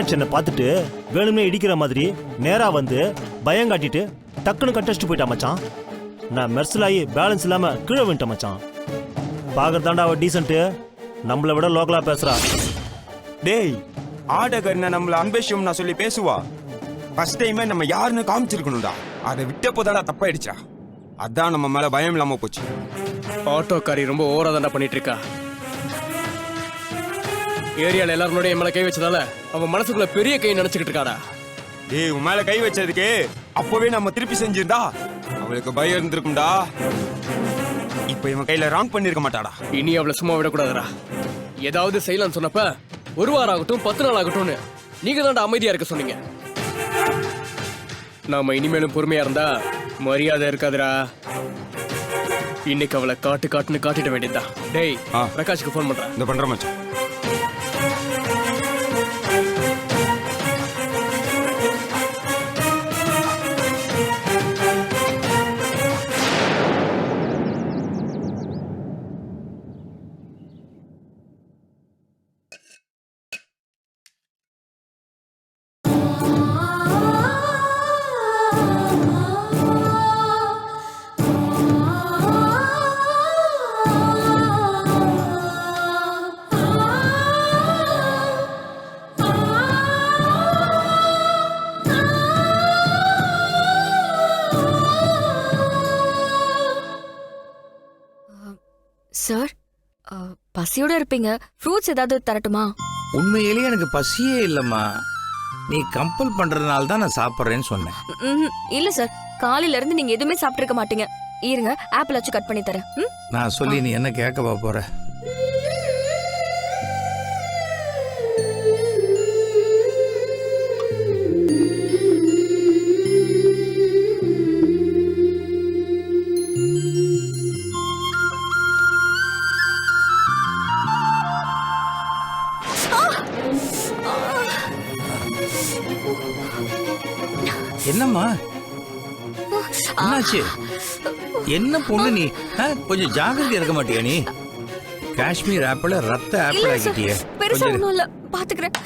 மீனாட்சி என்னை பார்த்துட்டு வேணும்னே இடிக்கிற மாதிரி நேரா வந்து பயம் காட்டிட்டு டக்குன்னு கட்டடிச்சுட்டு போயிட்டா மச்சான். நான் மெர்சல் ஆகி பேலன்ஸ் இல்லாம கீழே விட்டேன் மச்சான். பாக்குறதாண்டா அவ டீசென்ட், நம்மளை விட லோக்கலா பேசுறா. டேய், ஆடகர்னா நம்மள அன்பேஷம்னா சொல்லி பேசுவா. ஃபர்ஸ்ட் டைமே நம்ம யாருன்னு காமிச்சிருக்கணும்டா. அதை விட்ட போதாடா தப்பாயிடுச்சா. அதான் நம்ம மேல பயம் இல்லாம போச்சு. ஆட்டோக்காரி ரொம்ப ஓவரா தாண்டா பண்ணிட்டு இருக்கா. ஏரியால எல்லாரும் என் மேல கை வச்சதால அவன் மனசுக்குள்ள பெரிய கை நினைச்சுக்கிட்டு இருக்காடா. டேய், உன் மேல கை வச்சதுக்கு அப்பவே நம்ம திருப்பி செஞ்சிருந்தா அவளுக்கு பயம் இருந்திருக்கும்டா. இப்ப இவன் கையில ராங் பண்ணிருக்க மாட்டாடா. இனி அவளை சும்மா விடக்கூடாதுடா. ஏதாவது செய்யலாம்னு சொன்னப்ப 1 வாரம் ஆகட்டும் 10 நாள் ஆகட்டும்னு நீங்க தான்டா அமைதியா இருக்க சொன்னீங்க. நாம இனிமேலும் பொறுமையா இருந்தா மரியாதை இருக்காதுடா. இன்னைக்கு அவளை காட்டுன்னு காட்டிட வேண்டியதுதான். டேய், பிரகாஷ்க்கு போன் பண்றேன். இந்த பண்ற மச்சான். சார், பசியோட இருப்பீங்க, ஃப்ரூட்ஸ் ஏதாவது தரட்டுமா? உண்மையிலேயே எனக்கு பசியே இல்லம்மா. நீ கம்பல் பண்றதுனால தான் நான் சாப்பிட்றேன்னு சொன்னேன். இல்ல சார், காலையில இருந்து நீங்க எதுவுமே சாப்பிட்டிருக்க மாட்டீங்க. இருங்க, ஆப்பிள் வச்சு கட் பண்ணி தரேன். நான் சொல்லி நீ என்ன கேட்கவா போற? என்னம்மா என்னாச்சு? என்ன பொண்ணு நீ? கொஞ்சம் ஜாகிரதையா இருக்க மாட்டியா நீ? காஷ்மீர் ஆப்பிள ரத்த ஆப்பிள் ஆக்கிட்டியே. பெருசா ஒண்ணும் இல்ல, பாத்துக்கிறேன்.